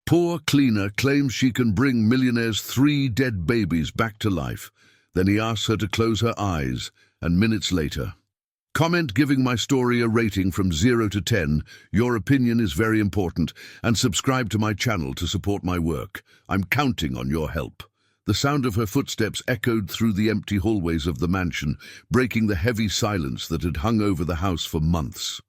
Poor cleaner claims she can bring Millionaire's 3 dead babies back to life. Then he asks her to close her eyes, and minutes later. Comment giving my story a rating from 0 to 10. Your opinion is very important, and subscribe to my channel to support my work. I'm counting on your help. The sound of her footsteps echoed through the empty hallways of the mansion, breaking the heavy silence that had hung over the house for months.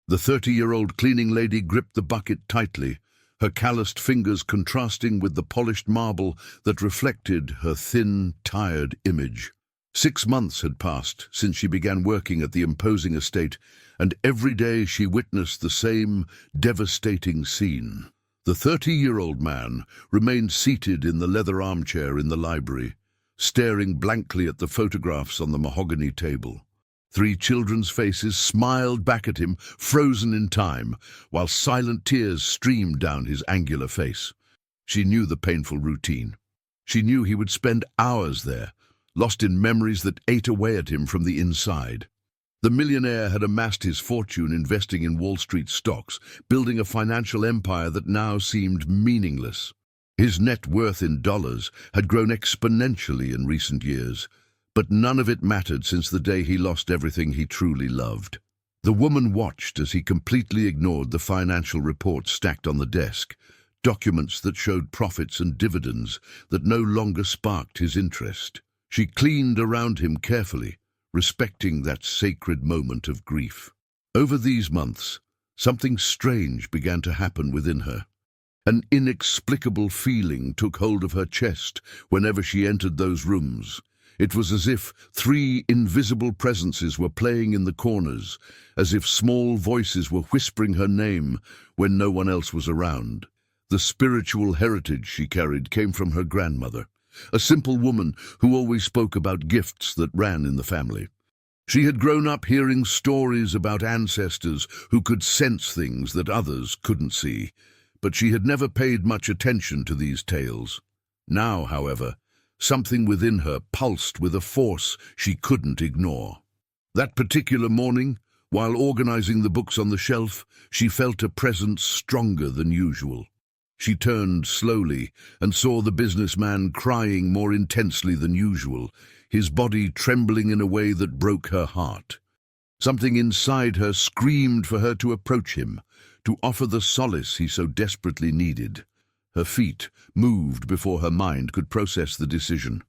The 30-year-old cleaning lady gripped the bucket tightly, her calloused fingers contrasting with the polished marble that reflected her thin, tired image. 6 months had passed since she began working at the imposing estate, and every day she witnessed the same devastating scene. The 30-year-old man remained seated in the leather armchair in the library, staring blankly at the photographs on the mahogany table. 3 children's faces smiled back at him, frozen in time, while silent tears streamed down his angular face. She knew the painful routine. She knew he would spend hours there, lost in memories that ate away at him from the inside. The millionaire had amassed his fortune investing in Wall Street stocks, building a financial empire that now seemed meaningless. His net worth in dollars had grown exponentially in recent years, but none of it mattered since the day he lost everything he truly loved. The woman watched as he completely ignored the financial reports stacked on the desk, documents that showed profits and dividends that no longer sparked his interest. She cleaned around him carefully, respecting that sacred moment of grief. Over these months, something strange began to happen within her. An inexplicable feeling took hold of her chest whenever she entered those rooms. It was as if 3 invisible presences were playing in the corners, as if small voices were whispering her name when no one else was around. The spiritual heritage she carried came from her grandmother, a simple woman who always spoke about gifts that ran in the family. She had grown up hearing stories about ancestors who could sense things that others couldn't see, but she had never paid much attention to these tales. Now, however, something within her pulsed with a force she couldn't ignore. That particular morning, while organizing the books on the shelf, she felt a presence stronger than usual. She turned slowly and saw the businessman crying more intensely than usual, his body trembling in a way that broke her heart. Something inside her screamed for her to approach him, to offer the solace he so desperately needed. Her feet moved before her mind could process the decision.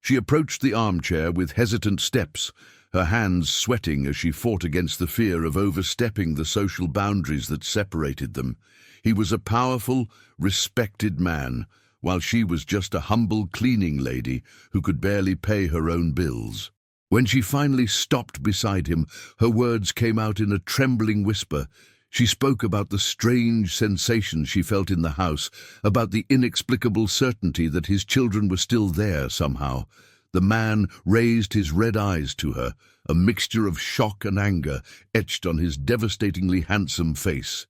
She approached the armchair with hesitant steps, her hands sweating as she fought against the fear of overstepping the social boundaries that separated them. He was a powerful, respected man, while she was just a humble cleaning lady who could barely pay her own bills. When she finally stopped beside him, her words came out in a trembling whisper. She spoke about the strange sensations she felt in the house, about the inexplicable certainty that his children were still there somehow. The man raised his red eyes to her, a mixture of shock and anger etched on his devastatingly handsome face.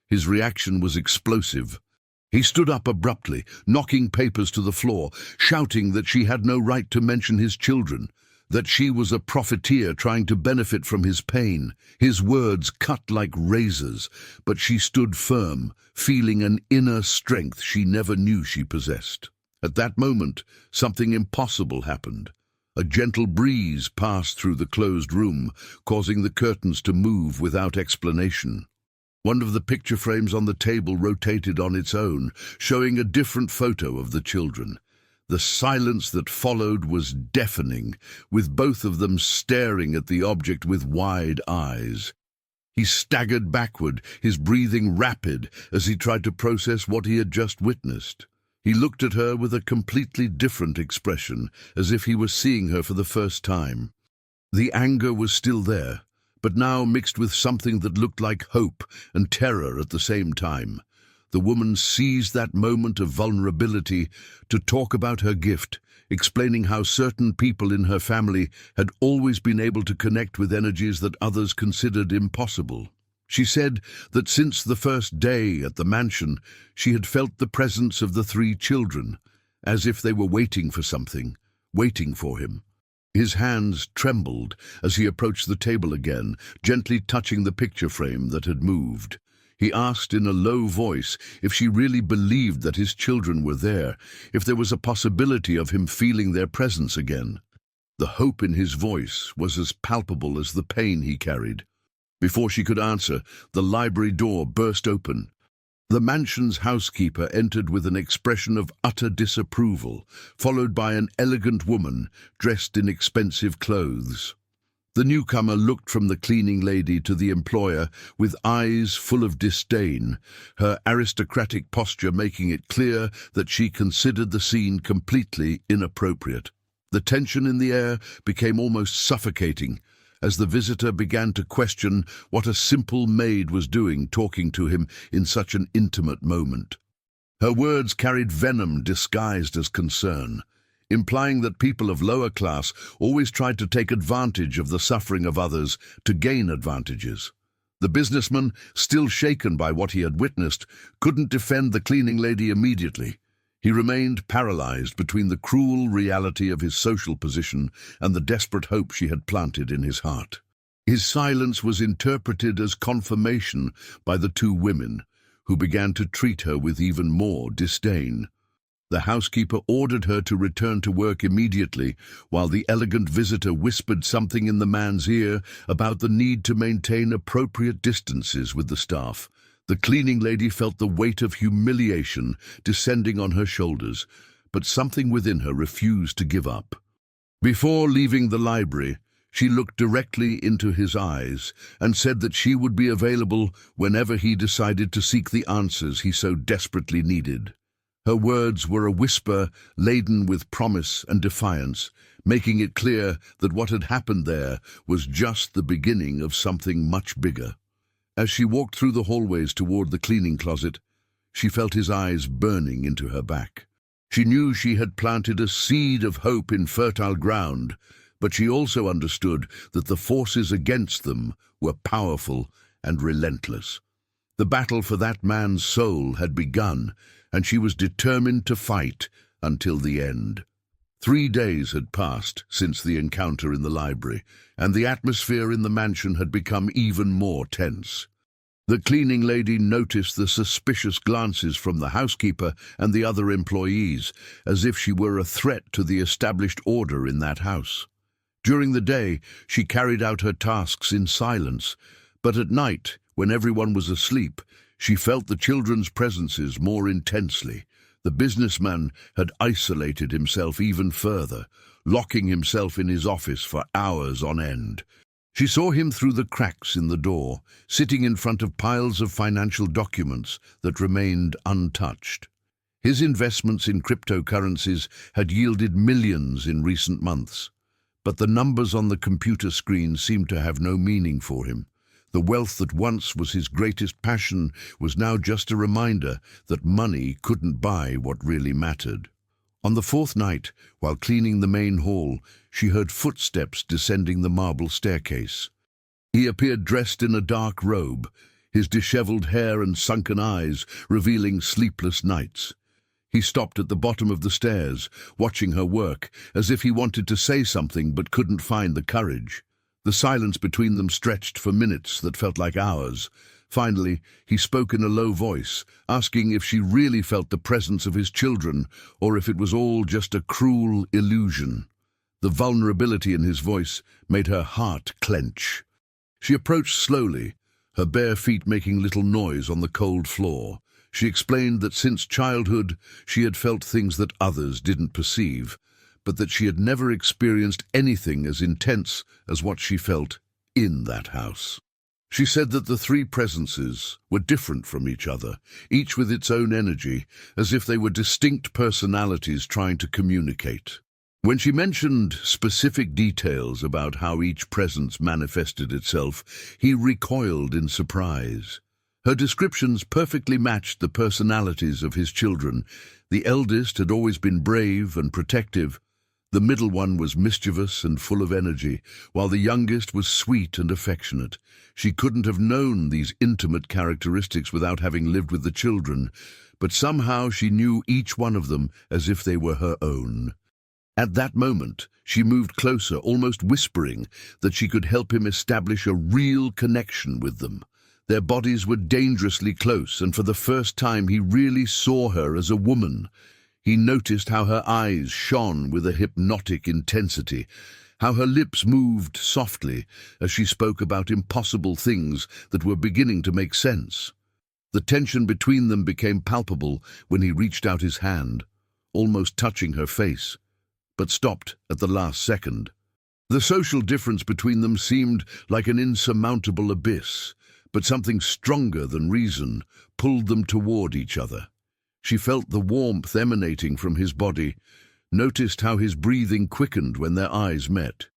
His reaction was explosive. He stood up abruptly, knocking papers to the floor, shouting that she had no right to mention his children, that she was a profiteer trying to benefit from his pain. His words cut like razors, but she stood firm, feeling an inner strength she never knew she possessed. At that moment, something impossible happened. A gentle breeze passed through the closed room, causing the curtains to move without explanation. One of the picture frames on the table rotated on its own, showing a different photo of the children. The silence that followed was deafening, with both of them staring at the object with wide eyes. He staggered backward, his breathing rapid, as he tried to process what he had just witnessed. He looked at her with a completely different expression, as if he were seeing her for the first time. The anger was still there, but now mixed with something that looked like hope and terror at the same time. The woman seized that moment of vulnerability to talk about her gift, explaining how certain people in her family had always been able to connect with energies that others considered impossible. She said that since the first day at the mansion, she had felt the presence of the 3 children, as if they were waiting for something, waiting for him. His hands trembled as he approached the table again, gently touching the picture frame that had moved. He asked in a low voice if she really believed that his children were there, if there was a possibility of him feeling their presence again. The hope in his voice was as palpable as the pain he carried. Before she could answer, the library door burst open. The mansion's housekeeper entered with an expression of utter disapproval, followed by an elegant woman dressed in expensive clothes. The newcomer looked from the cleaning lady to the employer with eyes full of disdain, her aristocratic posture making it clear that she considered the scene completely inappropriate. The tension in the air became almost suffocating as the visitor began to question what a simple maid was doing talking to him in such an intimate moment. Her words carried venom disguised as concern, implying that people of lower class always tried to take advantage of the suffering of others to gain advantages. The businessman, still shaken by what he had witnessed, couldn't defend the cleaning lady immediately. He remained paralyzed between the cruel reality of his social position and the desperate hope she had planted in his heart. His silence was interpreted as confirmation by the two women, who began to treat her with even more disdain. The housekeeper ordered her to return to work immediately, while the elegant visitor whispered something in the man's ear about the need to maintain appropriate distances with the staff. The cleaning lady felt the weight of humiliation descending on her shoulders, but something within her refused to give up. Before leaving the library, she looked directly into his eyes and said that she would be available whenever he decided to seek the answers he so desperately needed. Her words were a whisper laden with promise and defiance, making it clear that what had happened there was just the beginning of something much bigger. As she walked through the hallways toward the cleaning closet, she felt his eyes burning into her back. She knew she had planted a seed of hope in fertile ground, but she also understood that the forces against them were powerful and relentless. The battle for that man's soul had begun, and she was determined to fight until the end. 3 days had passed since the encounter in the library, and the atmosphere in the mansion had become even more tense. The cleaning lady noticed the suspicious glances from the housekeeper and the other employees, as if she were a threat to the established order in that house. During the day, she carried out her tasks in silence, but at night, when everyone was asleep, she felt the children's presences more intensely. The businessman had isolated himself even further, locking himself in his office for hours on end. She saw him through the cracks in the door, sitting in front of piles of financial documents that remained untouched. His investments in cryptocurrencies had yielded millions in recent months, but the numbers on the computer screen seemed to have no meaning for him. The wealth that once was his greatest passion was now just a reminder that money couldn't buy what really mattered. On the 4th night, while cleaning the main hall, she heard footsteps descending the marble staircase. He appeared dressed in a dark robe, his disheveled hair and sunken eyes revealing sleepless nights. He stopped at the bottom of the stairs, watching her work, as if he wanted to say something but couldn't find the courage. The silence between them stretched for minutes that felt like hours. Finally, he spoke in a low voice, asking if she really felt the presence of his children, or if it was all just a cruel illusion. The vulnerability in his voice made her heart clench. She approached slowly, her bare feet making little noise on the cold floor. She explained that since childhood she had felt things that others didn't perceive, but that she had never experienced anything as intense as what she felt in that house. She said that the 3 presences were different from each other, each with its own energy, as if they were distinct personalities trying to communicate. When she mentioned specific details about how each presence manifested itself, he recoiled in surprise. Her descriptions perfectly matched the personalities of his children. The eldest had always been brave and protective. The middle one was mischievous and full of energy, while the youngest was sweet and affectionate. She couldn't have known these intimate characteristics without having lived with the children, but somehow she knew each one of them as if they were her own. At that moment, she moved closer, almost whispering that she could help him establish a real connection with them. Their bodies were dangerously close, and for the first time he really saw her as a woman. He noticed how her eyes shone with a hypnotic intensity, how her lips moved softly as she spoke about impossible things that were beginning to make sense. The tension between them became palpable when he reached out his hand, almost touching her face, but stopped at the last second. The social difference between them seemed like an insurmountable abyss, but something stronger than reason pulled them toward each other. She felt the warmth emanating from his body, noticed how his breathing quickened when their eyes met.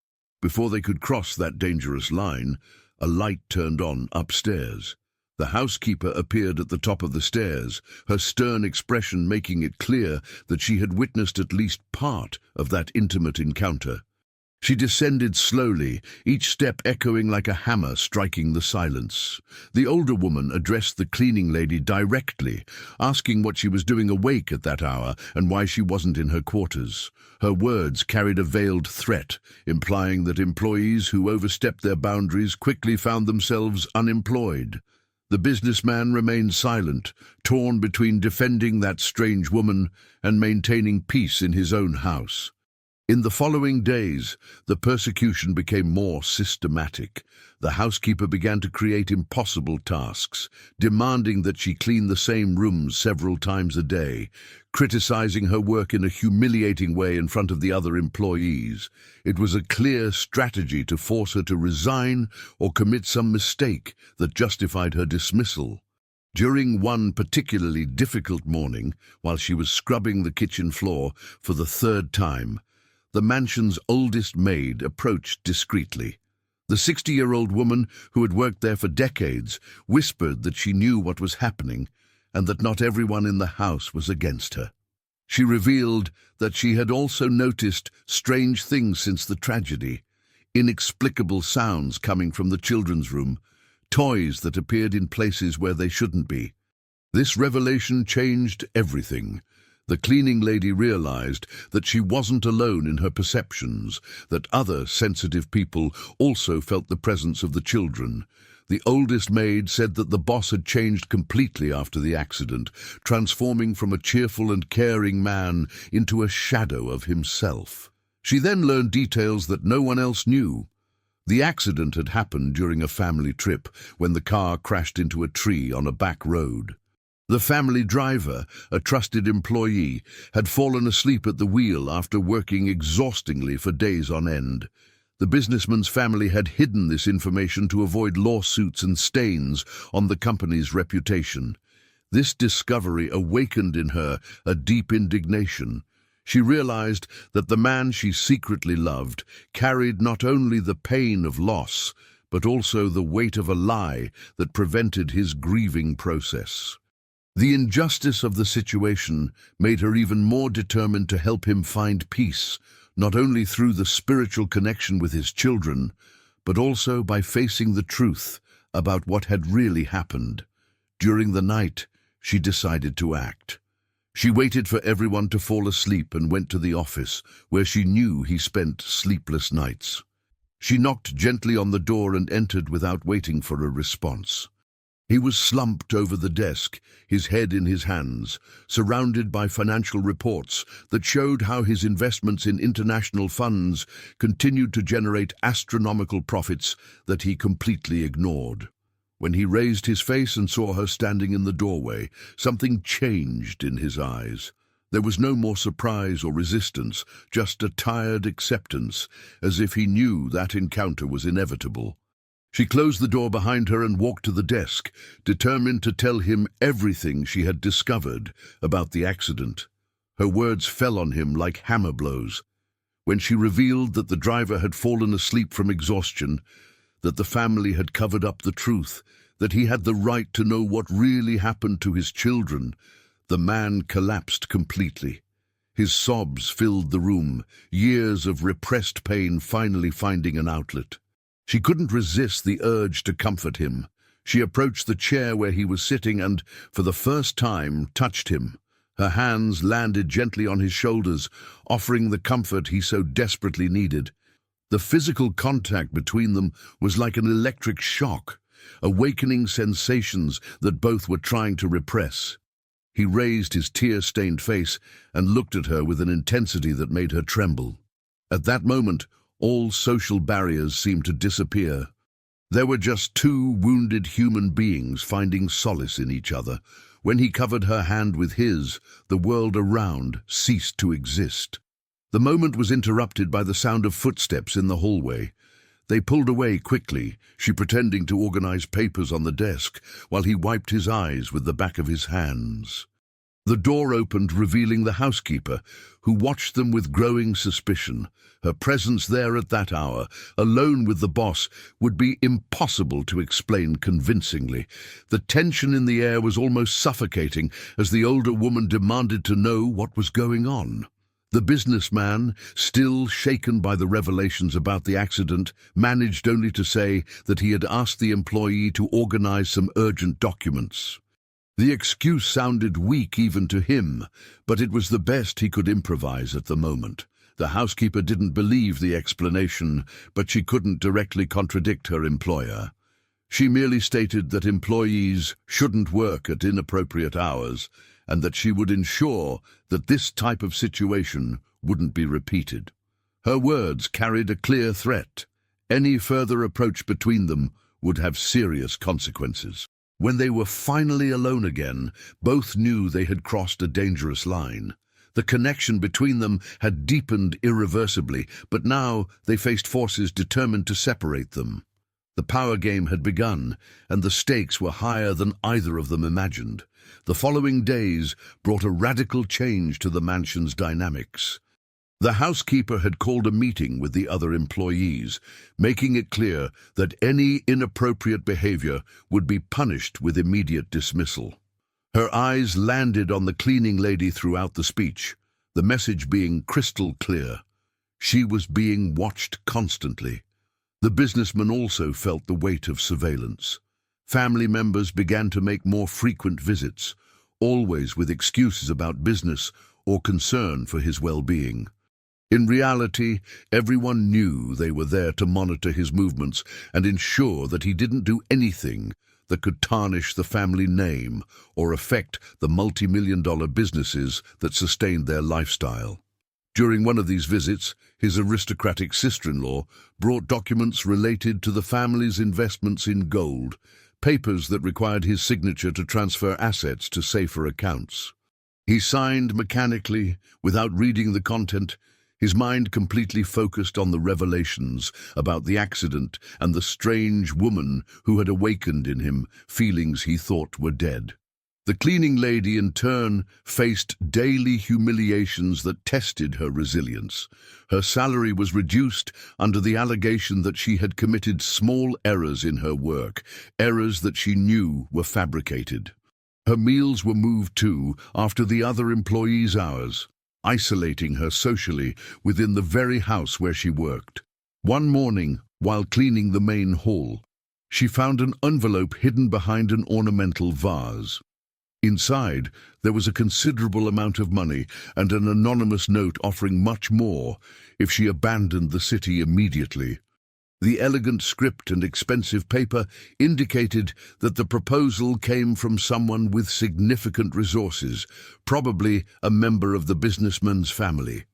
Before they could cross that dangerous line, a light turned on upstairs. The housekeeper appeared at the top of the stairs, her stern expression making it clear that she had witnessed at least part of that intimate encounter. She descended slowly, each step echoing like a hammer striking the silence. The older woman addressed the cleaning lady directly, asking what she was doing awake at that hour and why she wasn't in her quarters. Her words carried a veiled threat, implying that employees who overstepped their boundaries quickly found themselves unemployed. The businessman remained silent, torn between defending that strange woman and maintaining peace in his own house. In the following days, the persecution became more systematic. The housekeeper began to create impossible tasks, demanding that she clean the same rooms several times a day, criticizing her work in a humiliating way in front of the other employees. It was a clear strategy to force her to resign or commit some mistake that justified her dismissal. During one particularly difficult morning, while she was scrubbing the kitchen floor for the third time, the mansion's oldest maid approached discreetly. The 60-year-old woman, who had worked there for decades, whispered that she knew what was happening and that not everyone in the house was against her. She revealed that she had also noticed strange things since the tragedy: inexplicable sounds coming from the children's room, toys that appeared in places where they shouldn't be. This revelation changed everything. The cleaning lady realized that she wasn't alone in her perceptions, that other sensitive people also felt the presence of the children. The oldest maid said that the boss had changed completely after the accident, transforming from a cheerful and caring man into a shadow of himself. She then learned details that no one else knew. The accident had happened during a family trip when the car crashed into a tree on a back road. The family driver, a trusted employee, had fallen asleep at the wheel after working exhaustingly for days on end. The businessman's family had hidden this information to avoid lawsuits and stains on the company's reputation. This discovery awakened in her a deep indignation. She realized that the man she secretly loved carried not only the pain of loss, but also the weight of a lie that prevented his grieving process. The injustice of the situation made her even more determined to help him find peace, not only through the spiritual connection with his children, but also by facing the truth about what had really happened. During the night, she decided to act. She waited for everyone to fall asleep and went to the office, where she knew he spent sleepless nights. She knocked gently on the door and entered without waiting for a response. He was slumped over the desk, his head in his hands, surrounded by financial reports that showed how his investments in international funds continued to generate astronomical profits that he completely ignored. When he raised his face and saw her standing in the doorway, something changed in his eyes. There was no more surprise or resistance, just a tired acceptance, as if he knew that encounter was inevitable. She closed the door behind her and walked to the desk, determined to tell him everything she had discovered about the accident. Her words fell on him like hammer blows. When she revealed that the driver had fallen asleep from exhaustion, that the family had covered up the truth, that he had the right to know what really happened to his children, the man collapsed completely. His sobs filled the room, years of repressed pain finally finding an outlet. She couldn't resist the urge to comfort him. She approached the chair where he was sitting and, for the first time, touched him. Her hands landed gently on his shoulders, offering the comfort he so desperately needed. The physical contact between them was like an electric shock. awakening sensations that both were trying to repress. He raised his tear-stained face and looked at her with an intensity that made her tremble. At that moment, all social barriers seemed to disappear. There were just two wounded human beings finding solace in each other. When he covered her hand with his, the world around ceased to exist. The moment was interrupted by the sound of footsteps in the hallway. They pulled away quickly, she pretending to organize papers on the desk, while he wiped his eyes with the back of his hands. The door opened, revealing the housekeeper, who watched them with growing suspicion. Her presence there at that hour, alone with the boss, would be impossible to explain convincingly. The tension in the air was almost suffocating as the older woman demanded to know what was going on. The businessman, still shaken by the revelations about the accident, managed only to say that he had asked the employee to organize some urgent documents. The excuse sounded weak even to him, but it was the best he could improvise at the moment. The housekeeper didn't believe the explanation, but she couldn't directly contradict her employer. She merely stated that employees shouldn't work at inappropriate hours, and that she would ensure that this type of situation wouldn't be repeated. Her words carried a clear threat. Any further approach between them would have serious consequences. When they were finally alone again, both knew they had crossed a dangerous line. The connection between them had deepened irreversibly, but now they faced forces determined to separate them. The power game had begun, and the stakes were higher than either of them imagined. The following days brought a radical change to the mansion's dynamics. The housekeeper had called a meeting with the other employees, making it clear that any inappropriate behavior would be punished with immediate dismissal. Her eyes landed on the cleaning lady throughout the speech, the message being crystal clear. She was being watched constantly. The businessman also felt the weight of surveillance. Family members began to make more frequent visits, always with excuses about business or concern for his well-being. In reality, everyone knew they were there to monitor his movements and ensure that he didn't do anything that could tarnish the family name or affect the multi-million-dollar businesses that sustained their lifestyle. During one of these visits, his aristocratic sister-in-law brought documents related to the family's investments in gold, papers that required his signature to transfer assets to safer accounts. He signed mechanically, without reading the content, his mind completely focused on the revelations about the accident and the strange woman who had awakened in him feelings he thought were dead. The cleaning lady, in turn, faced daily humiliations that tested her resilience. Her salary was reduced under the allegation that she had committed small errors in her work, errors that she knew were fabricated. Her meals were moved too after the other employees' hours, isolating her socially within the very house where she worked. One morning, while cleaning the main hall, she found an envelope hidden behind an ornamental vase. Inside, there was a considerable amount of money and an anonymous note offering much more if she abandoned the city immediately. The elegant script and expensive paper indicated that the proposal came from someone with significant resources, probably a member of the businessman's family.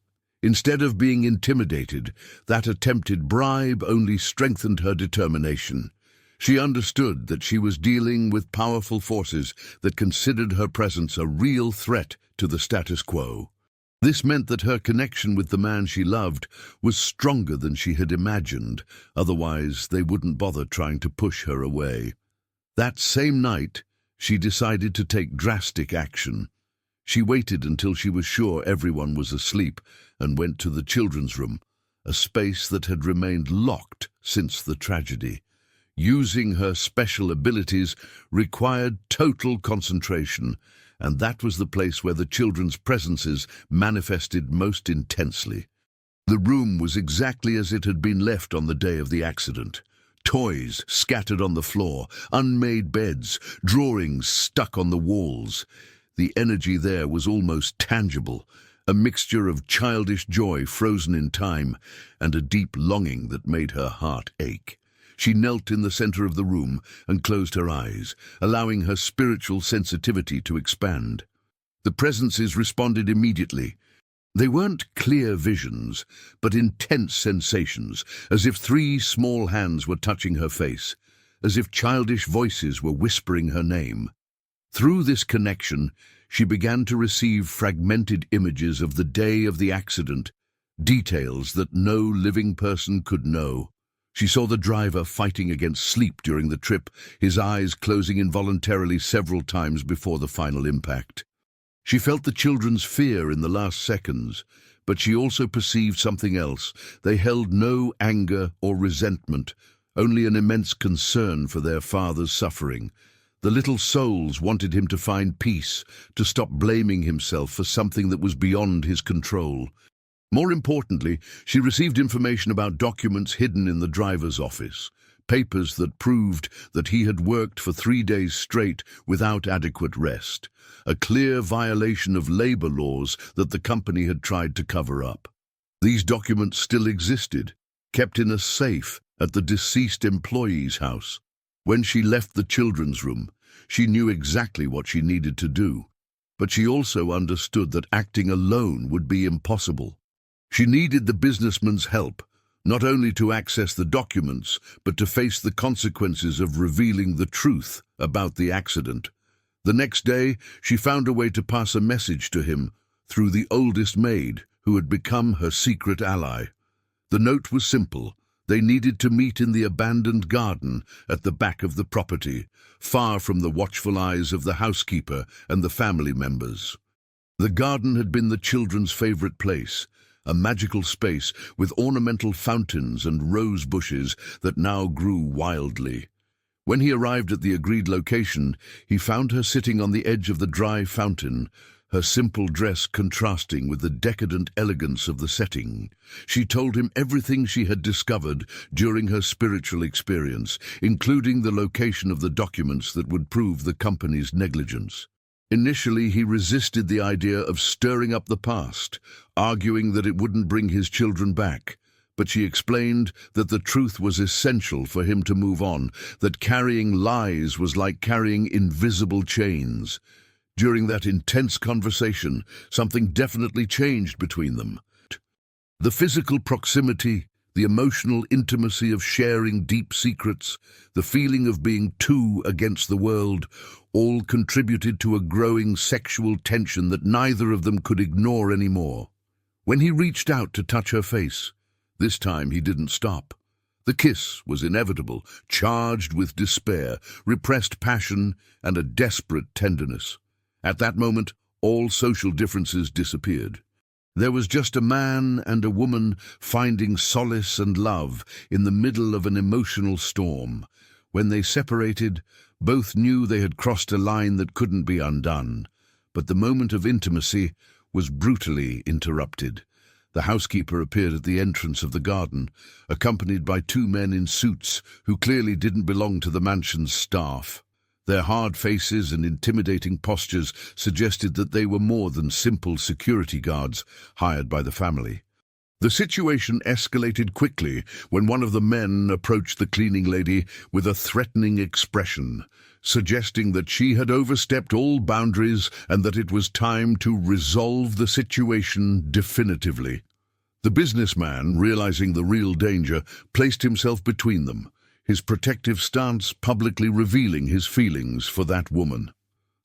Instead of being intimidated, that attempted bribe only strengthened her determination. She understood that she was dealing with powerful forces that considered her presence a real threat to the status quo. This meant that her connection with the man she loved was stronger than she had imagined, otherwise they wouldn't bother trying to push her away. That same night, she decided to take drastic action. She waited until she was sure everyone was asleep and went to the children's room, a space that had remained locked since the tragedy. Using her special abilities required total concentration, and that was the place where the children's presences manifested most intensely. The room was exactly as it had been left on the day of the accident. Toys scattered on the floor, unmade beds, drawings stuck on the walls. The energy there was almost tangible, a mixture of childish joy frozen in time and a deep longing that made her heart ache. She knelt in the center of the room and closed her eyes, allowing her spiritual sensitivity to expand. The presences responded immediately. They weren't clear visions, but intense sensations, as if 3 small hands were touching her face, as if childish voices were whispering her name. Through this connection, she began to receive fragmented images of the day of the accident, details that no living person could know. She saw the driver fighting against sleep during the trip, his eyes closing involuntarily several times before the final impact. She felt the children's fear in the last seconds, but she also perceived something else. They held no anger or resentment, only an immense concern for their father's suffering. The little souls wanted him to find peace, to stop blaming himself for something that was beyond his control. More importantly, she received information about documents hidden in the driver's office, papers that proved that he had worked for 3 days straight without adequate rest, a clear violation of labor laws that the company had tried to cover up. These documents still existed, kept in a safe at the deceased employee's house. When she left the children's room, she knew exactly what she needed to do, but she also understood that acting alone would be impossible. She needed the businessman's help, not only to access the documents, but to face the consequences of revealing the truth about the accident. The next day, she found a way to pass a message to him through the oldest maid, who had become her secret ally. The note was simple. They needed to meet in the abandoned garden at the back of the property, far from the watchful eyes of the housekeeper and the family members. The garden had been the children's favorite place, a magical space with ornamental fountains and rose bushes that now grew wildly. When he arrived at the agreed location, he found her sitting on the edge of the dry fountain, her simple dress contrasting with the decadent elegance of the setting. She told him everything she had discovered during her spiritual experience, including the location of the documents that would prove the company's negligence. Initially, he resisted the idea of stirring up the past, arguing that it wouldn't bring his children back. But she explained that the truth was essential for him to move on, that carrying lies was like carrying invisible chains. During that intense conversation, something definitely changed between them. The physical proximity, the emotional intimacy of sharing deep secrets, the feeling of being two against the world, all contributed to a growing sexual tension that neither of them could ignore anymore. When he reached out to touch her face, this time he didn't stop. The kiss was inevitable, charged with despair, repressed passion, and a desperate tenderness. At that moment, all social differences disappeared. There was just a man and a woman finding solace and love in the middle of an emotional storm. When they separated, both knew they had crossed a line that couldn't be undone. But the moment of intimacy was brutally interrupted. The housekeeper appeared at the entrance of the garden, accompanied by 2 men in suits who clearly didn't belong to the mansion's staff. Their hard faces and intimidating postures suggested that they were more than simple security guards hired by the family. The situation escalated quickly when one of the men approached the cleaning lady with a threatening expression, suggesting that she had overstepped all boundaries and that it was time to resolve the situation definitively. The businessman, realizing the real danger, placed himself between them, his protective stance publicly revealing his feelings for that woman.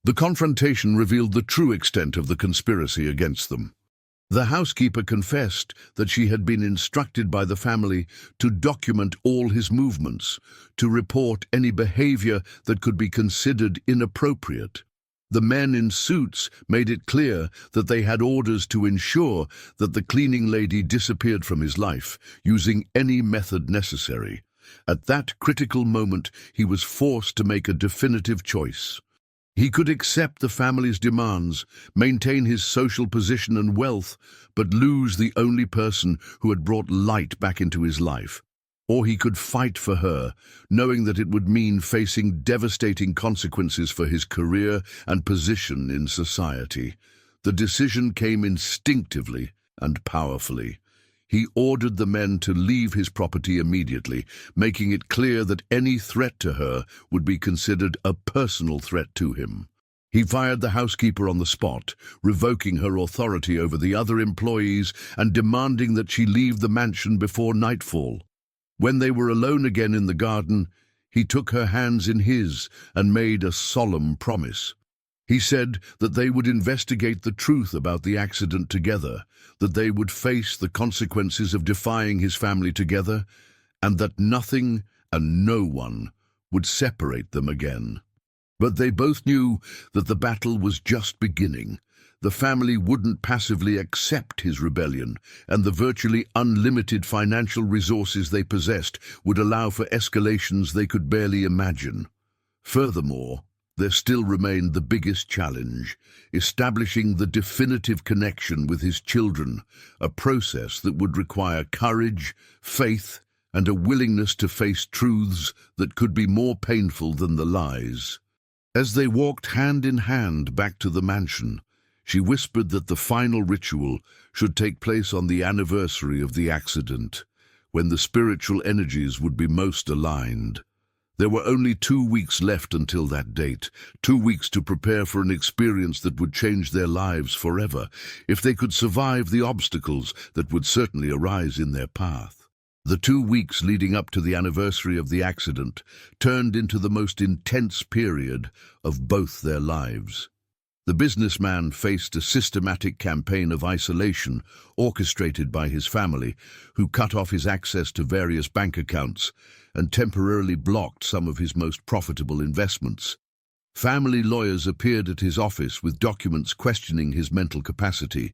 The confrontation revealed the true extent of the conspiracy against them. The housekeeper confessed that she had been instructed by the family to document all his movements, to report any behavior that could be considered inappropriate. The men in suits made it clear that they had orders to ensure that the cleaning lady disappeared from his life, using any method necessary. At that critical moment, he was forced to make a definitive choice. He could accept the family's demands, maintain his social position and wealth, but lose the only person who had brought light back into his life. Or he could fight for her, knowing that it would mean facing devastating consequences for his career and position in society. The decision came instinctively and powerfully. He ordered the men to leave his property immediately, making it clear that any threat to her would be considered a personal threat to him. He fired the housekeeper on the spot, revoking her authority over the other employees and demanding that she leave the mansion before nightfall. When they were alone again in the garden, he took her hands in his and made a solemn promise. He said that they would investigate the truth about the accident together, that they would face the consequences of defying his family together, and that nothing and no one would separate them again. But they both knew that the battle was just beginning. The family wouldn't passively accept his rebellion, and the virtually unlimited financial resources they possessed would allow for escalations they could barely imagine. Furthermore, there still remained the biggest challenge, establishing the definitive connection with his children, a process that would require courage, faith, and a willingness to face truths that could be more painful than the lies. As they walked hand in hand back to the mansion, she whispered that the final ritual should take place on the anniversary of the accident, when the spiritual energies would be most aligned. There were only 2 weeks left until that date, 2 weeks to prepare for an experience that would change their lives forever, if they could survive the obstacles that would certainly arise in their path. The 2 weeks leading up to the anniversary of the accident turned into the most intense period of both their lives. The businessman faced a systematic campaign of isolation orchestrated by his family, who cut off his access to various bank accounts and temporarily blocked some of his most profitable investments. Family lawyers appeared at his office with documents questioning his mental capacity,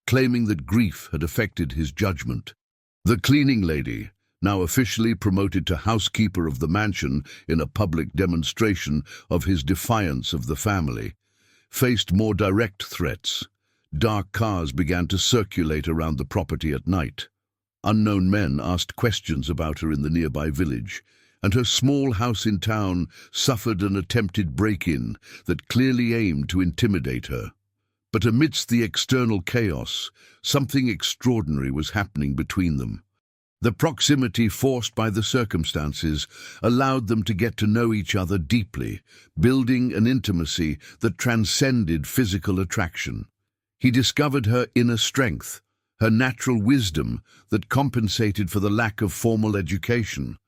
claiming that grief had affected his judgment. The cleaning lady, now officially promoted to housekeeper of the mansion in a public demonstration of his defiance of the family, faced more direct threats. Dark cars began to circulate around the property at night. Unknown men asked questions about her in the nearby village, and her small house in town suffered an attempted break-in that clearly aimed to intimidate her. But amidst the external chaos, something extraordinary was happening between them. The proximity forced by the circumstances allowed them to get to know each other deeply, building an intimacy that transcended physical attraction. He discovered her inner strength, her natural wisdom that compensated for the lack of formal education,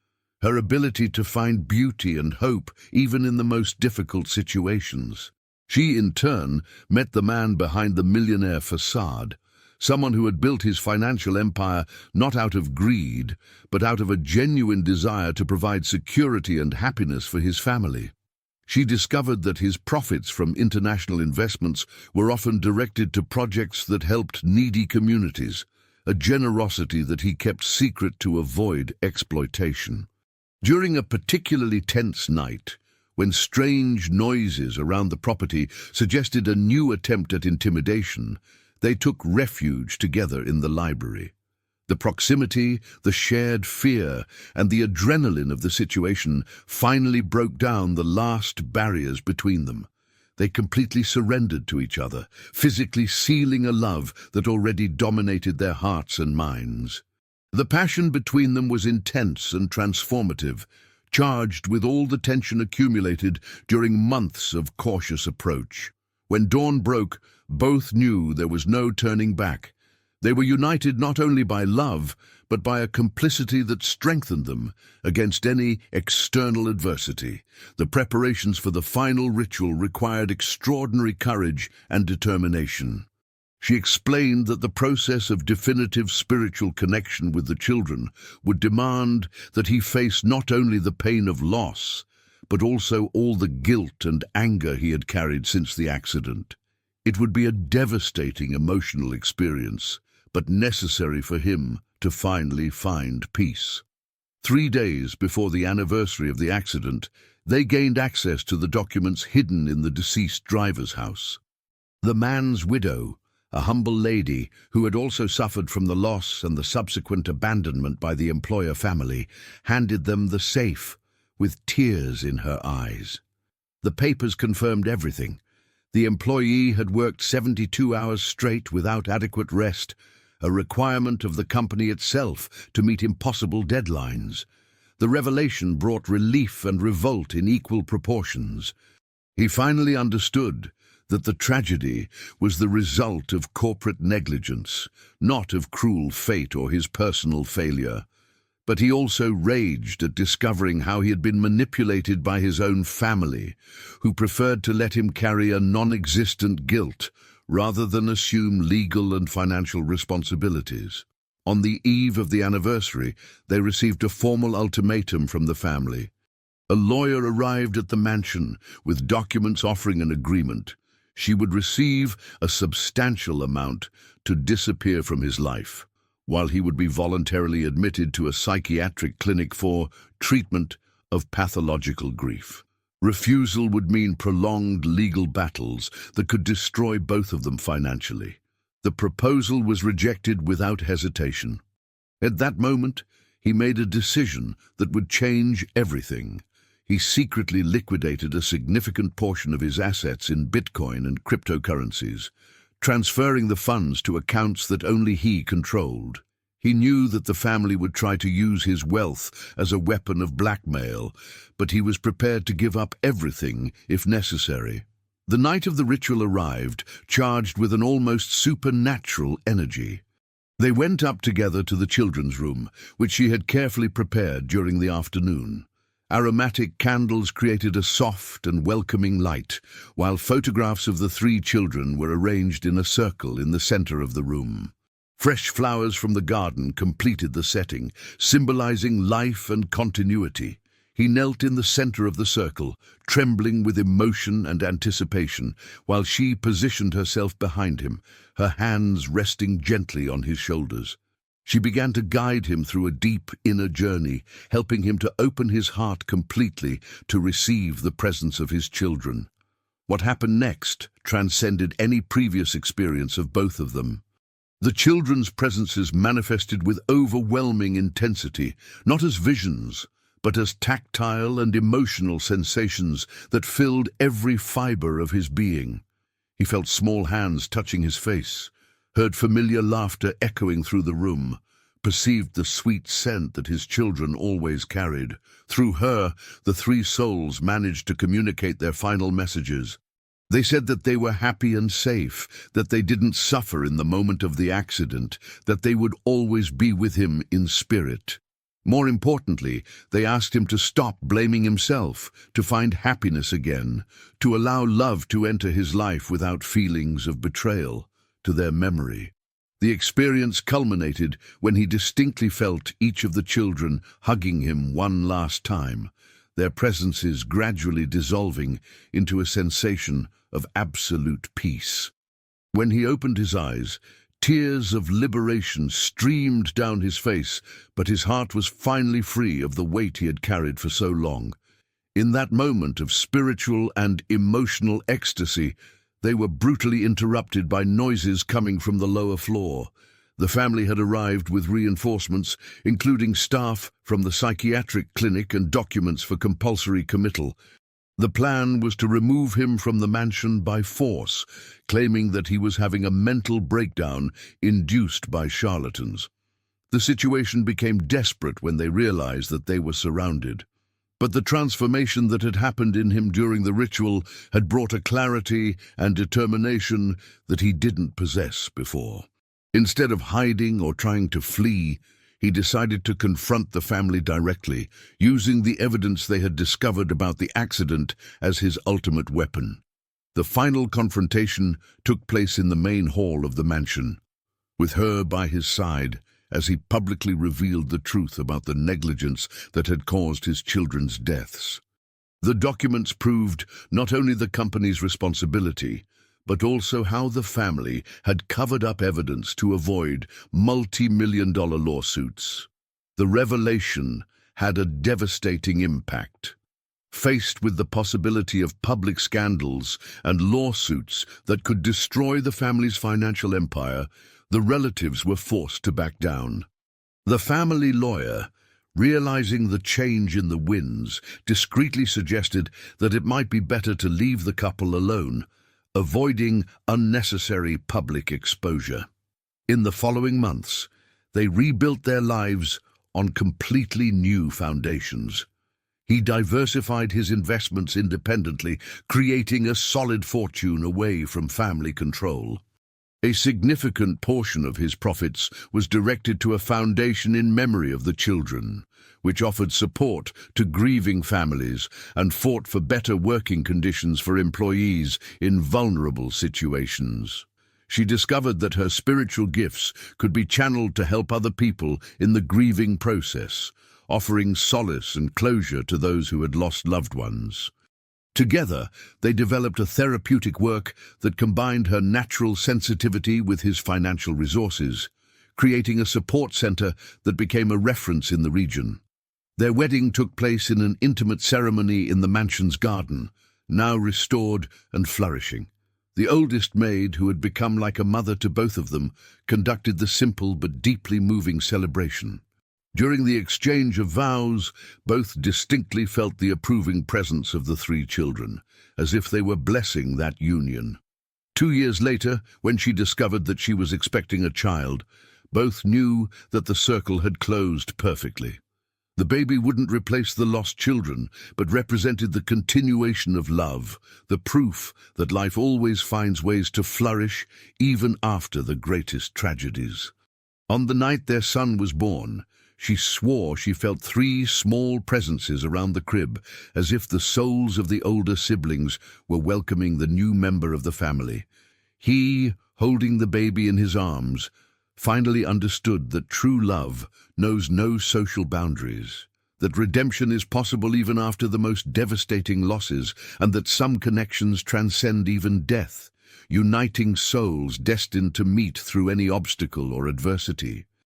her ability to find beauty and hope even in the most difficult situations. She, in turn, met the man behind the millionaire facade, someone who had built his financial empire not out of greed, but out of a genuine desire to provide security and happiness for his family. She discovered that his profits from international investments were often directed to projects that helped needy communities, a generosity that he kept secret to avoid exploitation. During a particularly tense night, when strange noises around the property suggested a new attempt at intimidation, they took refuge together in the library. The proximity, the shared fear, and the adrenaline of the situation finally broke down the last barriers between them. They completely surrendered to each other, physically sealing a love that already dominated their hearts and minds. The passion between them was intense and transformative, charged with all the tension accumulated during months of cautious approach. When dawn broke, both knew there was no turning back. They were united not only by love, but by a complicity that strengthened them against any external adversity. The preparations for the final ritual required extraordinary courage and determination. She explained that the process of definitive spiritual connection with the children would demand that he face not only the pain of loss, but also all the guilt and anger he had carried since the accident. It would be a devastating emotional experience, but necessary for him to finally find peace. 3 days before the anniversary of the accident, they gained access to the documents hidden in the deceased driver's house. The man's widow, a humble lady who had also suffered from the loss and the subsequent abandonment by the employer family, handed them the safe, with tears in her eyes. The papers confirmed everything. The employee had worked 72 hours straight without adequate rest, a requirement of the company itself to meet impossible deadlines. The revelation brought relief and revolt in equal proportions. He finally understood that the tragedy was the result of corporate negligence, not of cruel fate or his personal failure. But he also raged at discovering how he had been manipulated by his own family, who preferred to let him carry a non-existent guilt rather than assume legal and financial responsibilities. On the eve of the anniversary, they received a formal ultimatum from the family. A lawyer arrived at the mansion with documents offering an agreement. She would receive a substantial amount to disappear from his life, while he would be voluntarily admitted to a psychiatric clinic for treatment of pathological grief. Refusal would mean prolonged legal battles that could destroy both of them financially. The proposal was rejected without hesitation. At that moment, he made a decision that would change everything. He secretly liquidated a significant portion of his assets in Bitcoin and cryptocurrencies, transferring the funds to accounts that only he controlled. He knew that the family would try to use his wealth as a weapon of blackmail, but he was prepared to give up everything if necessary. The night of the ritual arrived, charged with an almost supernatural energy. They went up together to the children's room, which she had carefully prepared during the afternoon. Aromatic candles created a soft and welcoming light, while photographs of the three children were arranged in a circle in the center of the room. Fresh flowers from the garden completed the setting, symbolizing life and continuity. He knelt in the center of the circle, trembling with emotion and anticipation, while she positioned herself behind him, her hands resting gently on his shoulders. She began to guide him through a deep inner journey, helping him to open his heart completely to receive the presence of his children. What happened next transcended any previous experience of both of them. The children's presences manifested with overwhelming intensity, not as visions, but as tactile and emotional sensations that filled every fiber of his being. He felt small hands touching his face, heard familiar laughter echoing through the room, perceived the sweet scent that his children always carried. Through her, the three souls managed to communicate their final messages. They said that they were happy and safe, that they didn't suffer in the moment of the accident, that they would always be with him in spirit. More importantly, they asked him to stop blaming himself, to find happiness again, to allow love to enter his life without feelings of betrayal to their memory. The experience culminated when he distinctly felt each of the children hugging him one last time, their presences gradually dissolving into a sensation of absolute peace. When he opened his eyes, tears of liberation streamed down his face, but his heart was finally free of the weight he had carried for so long. In that moment of spiritual and emotional ecstasy, they were brutally interrupted by noises coming from the lower floor. The family had arrived with reinforcements, including staff from the psychiatric clinic and documents for compulsory committal. The plan was to remove him from the mansion by force, claiming that he was having a mental breakdown induced by charlatans. The situation became desperate when they realized that they were surrounded. But the transformation that had happened in him during the ritual had brought a clarity and determination that he didn't possess before. Instead of hiding or trying to flee, he decided to confront the family directly, using the evidence they had discovered about the accident as his ultimate weapon. The final confrontation took place in the main hall of the mansion, with her by his side as he publicly revealed the truth about the negligence that had caused his children's deaths. The documents proved not only the company's responsibility, but also how the family had covered up evidence to avoid multi-million-dollar lawsuits. The revelation had a devastating impact. Faced with the possibility of public scandals and lawsuits that could destroy the family's financial empire, the relatives were forced to back down. The family lawyer, realizing the change in the winds, discreetly suggested that it might be better to leave the couple alone, avoiding unnecessary public exposure. In the following months, they rebuilt their lives on completely new foundations. He diversified his investments independently, creating a solid fortune away from family control. A significant portion of his profits was directed to a foundation in memory of the children, which offered support to grieving families and fought for better working conditions for employees in vulnerable situations. She discovered that her spiritual gifts could be channeled to help other people in the grieving process, offering solace and closure to those who had lost loved ones. Together, they developed a therapeutic work that combined her natural sensitivity with his financial resources, creating a support center that became a reference in the region. Their wedding took place in an intimate ceremony in the mansion's garden, now restored and flourishing. The oldest maid, who had become like a mother to both of them, conducted the simple but deeply moving celebration. During the exchange of vows, both distinctly felt the approving presence of the three children, as if they were blessing that union. 2 years later, when she discovered that she was expecting a child, both knew that the circle had closed perfectly. The baby wouldn't replace the lost children, but represented the continuation of love, the proof that life always finds ways to flourish even after the greatest tragedies. On the night their son was born, she swore she felt 3 small presences around the crib, as if the souls of the older siblings were welcoming the new member of the family. He, holding the baby in his arms, finally understood that true love knows no social boundaries, that redemption is possible even after the most devastating losses, and that some connections transcend even death, uniting souls destined to meet through any obstacle or adversity.